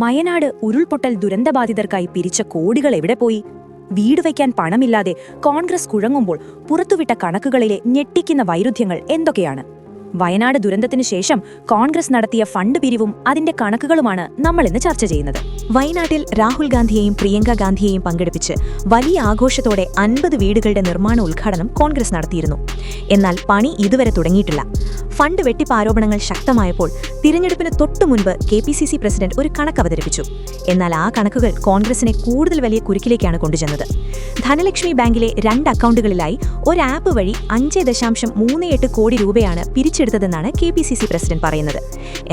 വയനാട് ഉരുൾപൊട്ടൽ ദുരന്തബാധിതർക്കായി പിരിച്ച കോടികൾ എവിടെ പോയി? വീട് വയ്ക്കാൻ പണമില്ലാതെ കോൺഗ്രസ് കുഴങ്ങുമ്പോൾ പുറത്തുവിട്ട കണക്കുകളിലെ ഞെട്ടിക്കുന്ന വൈരുദ്ധ്യങ്ങൾ എന്തൊക്കെയാണ്? വയനാട് ദുരന്തത്തിനു ശേഷം കോൺഗ്രസ് നടത്തിയ ഫണ്ട് പിരിവും അതിന്റെ കണക്കുകളുമാണ് നമ്മളിന്ന് ചർച്ച ചെയ്യുന്നത്. വയനാട്ടിൽ രാഹുൽ ഗാന്ധിയെയും പ്രിയങ്ക ഗാന്ധിയെയും പങ്കെടുപ്പിച്ച് വലിയ ആഘോഷത്തോടെ 50 വീടുകളുടെ നിർമ്മാണ ഉദ്ഘാടനം കോൺഗ്രസ് നടത്തിയിരുന്നു. എന്നാൽ പണി ഇതുവരെ തുടങ്ങിയിട്ടില്ല. ഫണ്ട് വെട്ടിപ്പ് ആരോപണങ്ങൾ ശക്തമായപ്പോൾ തിരഞ്ഞെടുപ്പിന് തൊട്ടുമുൻപ് KPCC പ്രസിഡന്റ് ഒരു കണക്ക് അവതരിപ്പിച്ചു. എന്നാൽ ആ കണക്കുകൾ കോൺഗ്രസിനെ കൂടുതൽ വലിയ കുരുക്കിലേക്കാണ് കൊണ്ടുചെന്നത്. ധനലക്ഷ്മി ബാങ്കിലെ 2 അക്കൗണ്ടുകളിലായി ഒരു ആപ്പ് വഴി 5.38 കോടി രൂപയാണ് പിരിച്ചെടുത്തതെന്നാണ് KPCC പ്രസിഡന്റ് പറയുന്നത്.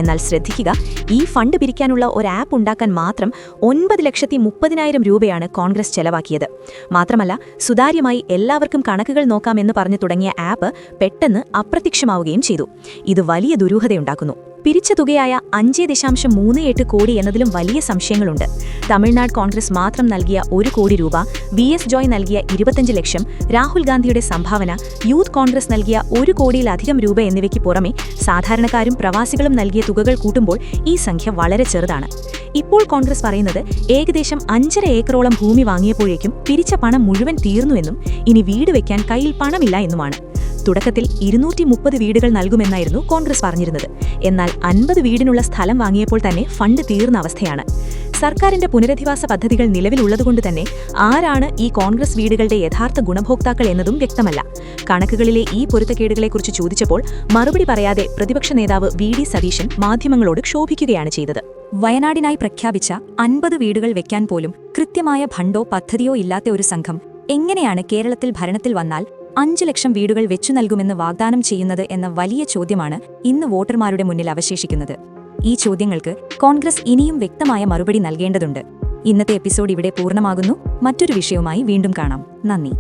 എന്നാൽ ശ്രദ്ധിക്കുക, ഈ ഫണ്ട് പിരിക്കാനുള്ള ഒരു ആപ്പ് ഉണ്ടാക്കാൻ മാത്രം 9,30,000 രൂപയാണ് കോൺഗ്രസ് ചെലവാക്കിയത്. മാത്രമല്ല, സുതാര്യമായി എല്ലാവർക്കും കണക്കുകൾ നോക്കാമെന്ന് പറഞ്ഞു തുടങ്ങിയ ആപ്പ് പെട്ടെന്ന് അപ്രത്യക്ഷമാവുകയും ചെയ്തു. ഇത് വലിയ ദുരൂഹതയുണ്ടാക്കുന്നു. പിരിച്ച തുകയായ 5.38 കോടി എന്നതിലും വലിയ സംശയങ്ങളുണ്ട്. തമിഴ്നാട് കോൺഗ്രസ് മാത്രം നൽകിയ 1 കോടി രൂപ, VS ജോയ് നൽകിയ 25 ലക്ഷം, രാഹുൽ ഗാന്ധിയുടെ സംഭാവന, യൂത്ത് കോൺഗ്രസ് നൽകിയ 1 കോടിയിലധികം രൂപ എന്നിവയ്ക്ക് പുറമെ സാധാരണക്കാരും പ്രവാസികളും നൽകിയ തുകകൾ കൂട്ടുമ്പോൾ ഈ സംഖ്യ വളരെ ചെറുതാണ്. ഇപ്പോൾ കോൺഗ്രസ് പറയുന്നത് ഏകദേശം 5.5 ഏക്കറോളം ഭൂമി വാങ്ങിയപ്പോഴേക്കും പിരിച്ച പണം മുഴുവൻ തീർന്നുവെന്നും ഇനി വീട് വയ്ക്കാൻ കയ്യിൽ പണമില്ല എന്നുമാണ്. തുടക്കത്തിൽ 230 വീടുകൾ നൽകുമെന്നായിരുന്നു കോൺഗ്രസ് പറഞ്ഞിരുന്നത്. എന്നാൽ 50 വീടിനുള്ള സ്ഥലം വാങ്ങിയപ്പോൾ തന്നെ ഫണ്ട് തീർന്ന അവസ്ഥയാണ്. സർക്കാരിന്റെ പുനരധിവാസ പദ്ധതികൾ നിലവിലുള്ളതുകൊണ്ട് തന്നെ ആരാണ് ഈ കോൺഗ്രസ് വീടുകളുടെ യഥാർത്ഥ ഗുണഭോക്താക്കൾ എന്നതും വ്യക്തമല്ല. കണക്കുകളിലെ ഈ പൊരുത്തക്കേടുകളെക്കുറിച്ച് ചോദിച്ചപ്പോൾ മറുപടി പറയാതെ പ്രതിപക്ഷ നേതാവ് VD സതീശൻ മാധ്യമങ്ങളോട് ക്ഷോഭിക്കുകയാണ് ചെയ്തത്. വയനാടിനായി പ്രഖ്യാപിച്ച 50 വീടുകൾ വെക്കാൻ പോലും കൃത്യമായ ഫണ്ടോ പദ്ധതിയോ ഇല്ലാത്ത ഒരു സംഘം എങ്ങനെയാണ് കേരളത്തിൽ ഭരണത്തിൽ വന്നാൽ 5 ലക്ഷം വീടുകൾ വെച്ചു നൽകുമെന്ന് വാഗ്ദാനം ചെയ്യുന്നത് എന്ന വലിയ ചോദ്യമാണ് ഇന്ന് വോട്ടർമാരുടെ മുന്നിൽ അവശേഷിക്കുന്നത്. ഈ ചോദ്യങ്ങൾക്ക് കോൺഗ്രസ് ഇനിയും വ്യക്തമായ മറുപടി നൽകേണ്ടതുണ്ട്. ഇന്നത്തെ എപ്പിസോഡ് ഇവിടെ പൂർണ്ണമാകുന്നു. മറ്റൊരു വിഷയവുമായി വീണ്ടും കാണാം. നന്ദി.